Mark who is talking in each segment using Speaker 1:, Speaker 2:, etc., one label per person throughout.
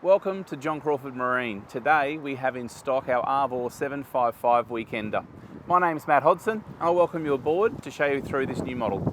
Speaker 1: Welcome to John Crawford Marine. Today we have in stock our Arvor 755 Weekender. My name's Matt Hodson. I'll welcome you aboard to show you through this new model.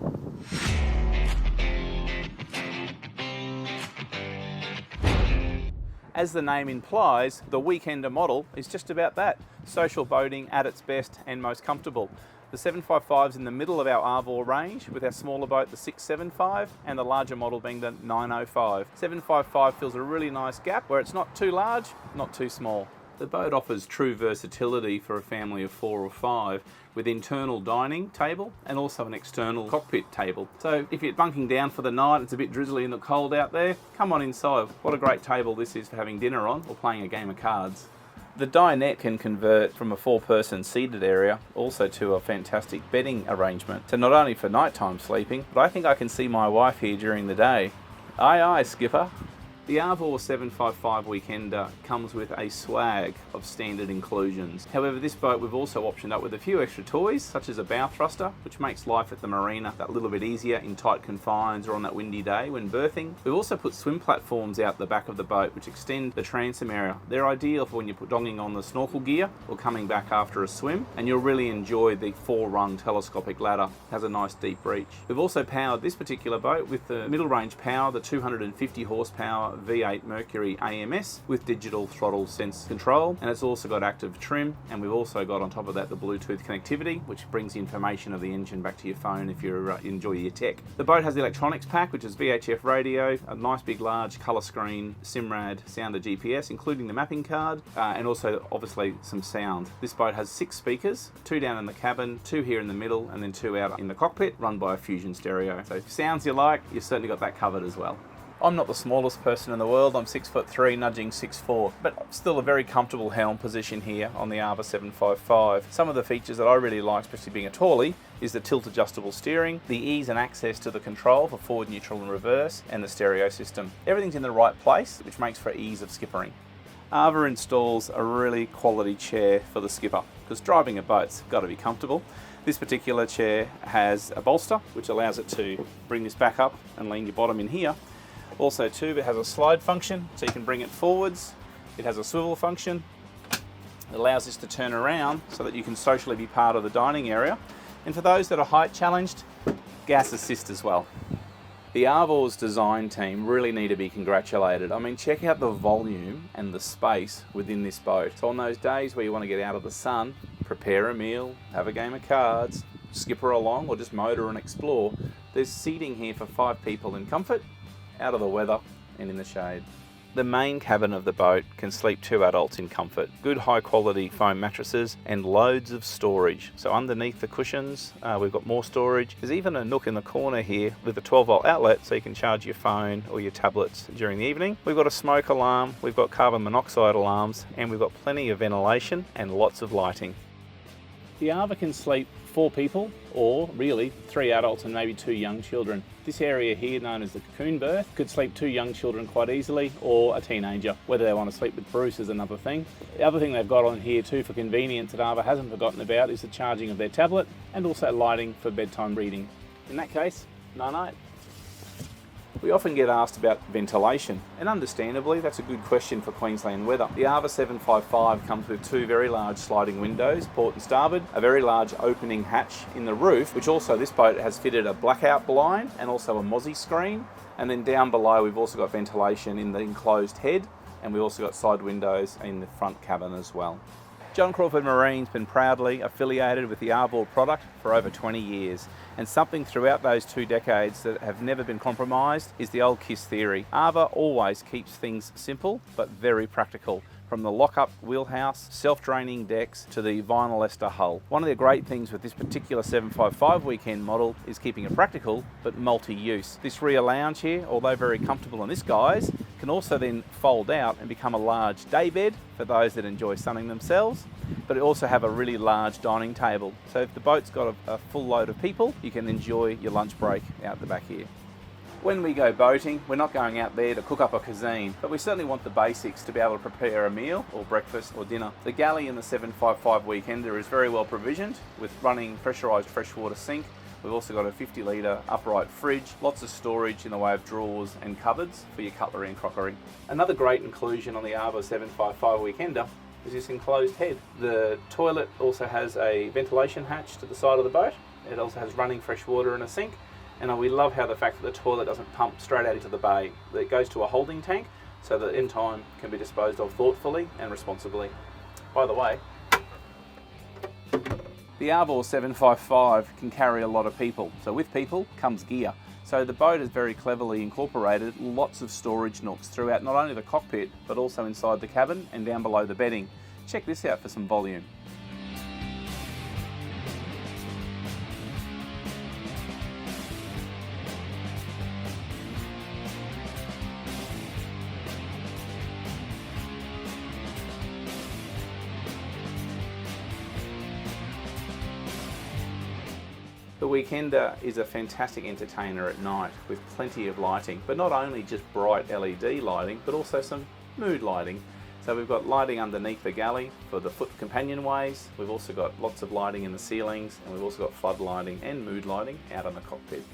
Speaker 1: As the name implies, the Weekender model is just about that. Social boating at its best and most comfortable. The 755 is in the middle of our Arvor range, with our smaller boat the 675 and the larger model being the 905. 755 fills a really nice gap where it's not too large, not too small. The boat offers true versatility for a family of 4 or 5, with internal dining table and also an external cockpit table. So if you're bunking down for the night, it's a bit drizzly and the cold out there, come on inside. What a great table this is for having dinner on or playing a game of cards. The dinette can convert from a 4-person seated area also to a fantastic bedding arrangement. So not only for nighttime sleeping, but I think I can see my wife here during the day. Aye aye, skipper. The Arvor 755 Weekender comes with a swag of standard inclusions. However, this boat we've also optioned up with a few extra toys, such as a bow thruster, which makes life at the marina that little bit easier in tight confines or on that windy day when berthing. We've also put swim platforms out the back of the boat, which extend the transom area. They're ideal for when you're donging on the snorkel gear or coming back after a swim, and you'll really enjoy the 4-rung telescopic ladder. It has a nice deep reach. We've also powered this particular boat with the middle range power, the 250 horsepower V8 Mercury AMS with digital throttle sense control, and it's also got active trim, and we've also got on top of that the Bluetooth connectivity, which brings the information of the engine back to your phone if you enjoy your tech. The boat has the electronics pack, which is VHF radio, a nice big large colour screen, SIMRAD, sounder GPS, including the mapping card, and also obviously some sound. This boat has 6 speakers, 2 down in the cabin, 2 here in the middle, and then 2 out in the cockpit, run by a Fusion stereo. So if sounds you like, you've certainly got that covered as well. I'm not the smallest person in the world, I'm 6'3", nudging 6'4", but still a very comfortable helm position here on the Arvor 755. Some of the features that I really like, especially being a taulie, is the tilt adjustable steering, the ease and access to the control for forward, neutral and reverse, and the stereo system. Everything's in the right place, which makes for ease of skippering. Arvor installs a really quality chair for the skipper, because driving a boat's got to be comfortable. This particular chair has a bolster, which allows it to bring this back up and lean your bottom in here. Also too, it has a slide function, so you can bring it forwards. It has a swivel function. It allows this to turn around so that you can socially be part of the dining area. And for those that are height challenged, gas assist as well. The Arvor's design team really need to be congratulated. I mean, check out the volume and the space within this boat. So on those days where you want to get out of the sun, prepare a meal, have a game of cards, skipper along, or just motor and explore, there's seating here for 5 people in comfort, out of the weather and in the shade. The main cabin of the boat can sleep 2 adults in comfort. Good high quality foam mattresses and loads of storage. So underneath the cushions we've got more storage. There's even a nook in the corner here with a 12-volt outlet so you can charge your phone or your tablets during the evening. We've got a smoke alarm, we've got carbon monoxide alarms, and we've got plenty of ventilation and lots of lighting. The Arvor can sleep 4 people, or really 3 adults and maybe 2 young children. This area here, known as the cocoon berth, could sleep 2 young children quite easily, or a teenager. Whether they want to sleep with Bruce is another thing. The other thing they've got on here too for convenience that Arvor hasn't forgotten about is the charging of their tablet, and also lighting for bedtime reading. In that case, night-night. We often get asked about ventilation, and understandably that's a good question for Queensland weather. The Arvor 755 comes with 2 very large sliding windows, port and starboard, a very large opening hatch in the roof, which also this boat has fitted a blackout blind and also a mozzie screen, and then down below we've also got ventilation in the enclosed head, and we've also got side windows in the front cabin as well. John Crawford Marine's been proudly affiliated with the Arvor product for over 20 years, and something throughout those 2 decades that have never been compromised is the old KISS theory. Arvor always keeps things simple but very practical, from the lock-up wheelhouse, self-draining decks to the vinyl ester hull. One of the great things with this particular 755 weekend model is keeping it practical but multi-use. This rear lounge here, although very comfortable in this guise, can also then fold out and become a large day bed for those that enjoy sunning themselves, but it also have a really large dining table. So if the boat's got a full load of people, you can enjoy your lunch break out the back here. When we go boating, we're not going out there to cook up a cuisine, but we certainly want the basics to be able to prepare a meal or breakfast or dinner. The galley in the 755 Weekender is very well provisioned with running pressurised freshwater sink, We've also got a 50 litre upright fridge, lots of storage in the way of drawers and cupboards for your cutlery and crockery. Another great inclusion on the Arvo 755 Weekender is this enclosed head. The toilet also has a ventilation hatch to the side of the boat. It also has running fresh water and a sink. And we love how the fact that the toilet doesn't pump straight out into the bay. It goes to a holding tank so that in time can be disposed of thoughtfully and responsibly. By the way, the Arvo 755 can carry a lot of people. So with people comes gear. So the boat has very cleverly incorporated lots of storage nooks throughout not only the cockpit, but also inside the cabin and down below the bedding. Check this out for some volume. The Weekender is a fantastic entertainer at night with plenty of lighting, but not only just bright LED lighting, but also some mood lighting. So we've got lighting underneath the galley for the foot companionways. We've also got lots of lighting in the ceilings, and we've also got flood lighting and mood lighting out on the cockpit.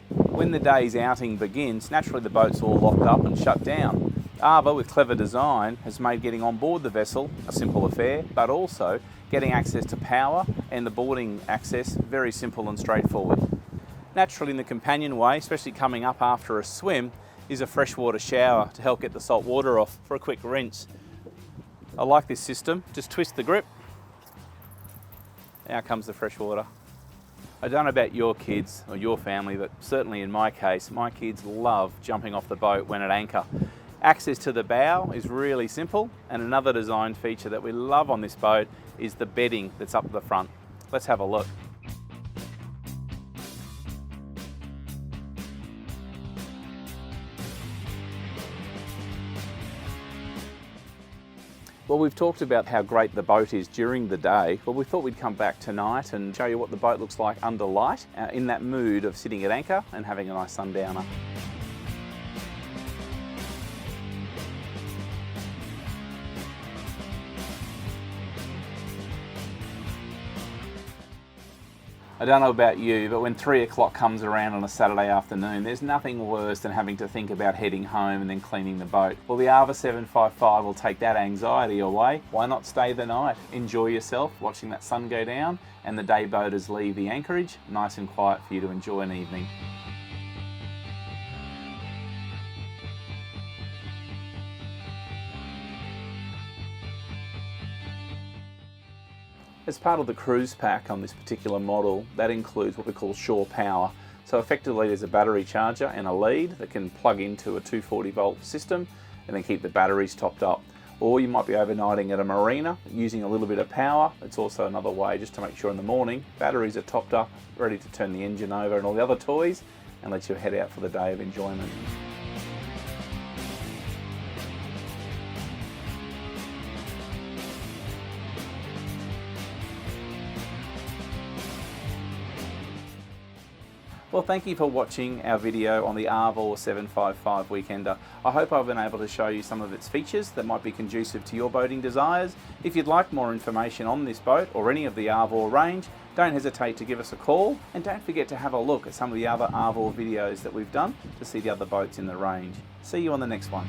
Speaker 1: When the day's outing begins, naturally the boat's all locked up and shut down. Arvo, with clever design, has made getting on board the vessel a simple affair, but also getting access to power and the boarding access very simple and straightforward. Naturally in the companionway, especially coming up after a swim, is a freshwater shower to help get the salt water off for a quick rinse. I like this system. Just twist the grip. Out comes the fresh water. I don't know about your kids or your family, but certainly in my case, my kids love jumping off the boat when at anchor. Access to the bow is really simple, and another design feature that we love on this boat is the bedding that's up the front. Let's have a look. Well, we've talked about how great the boat is during the day. Well, we thought we'd come back tonight and show you what the boat looks like under light, in that mood of sitting at anchor and having a nice sundowner. I don't know about you, but when 3 o'clock comes around on a Saturday afternoon, there's nothing worse than having to think about heading home and then cleaning the boat. Well, the Arvo 755 will take that anxiety away. Why not stay the night? Enjoy yourself watching that sun go down and the day boaters leave the anchorage, nice and quiet for you to enjoy an evening. As part of the cruise pack on this particular model, that includes what we call shore power. So effectively there's a battery charger and a lead that can plug into a 240 volt system and then keep the batteries topped up. Or you might be overnighting at a marina using a little bit of power. It's also another way just to make sure in the morning batteries are topped up, ready to turn the engine over and all the other toys and let you head out for the day of enjoyment. Well, thank you for watching our video on the Arvo 755 Weekender. I hope I've been able to show you some of its features that might be conducive to your boating desires. If you'd like more information on this boat or any of the Arvo range, don't hesitate to give us a call, and don't forget to have a look at some of the other Arvo videos that we've done to see the other boats in the range. See you on the next one.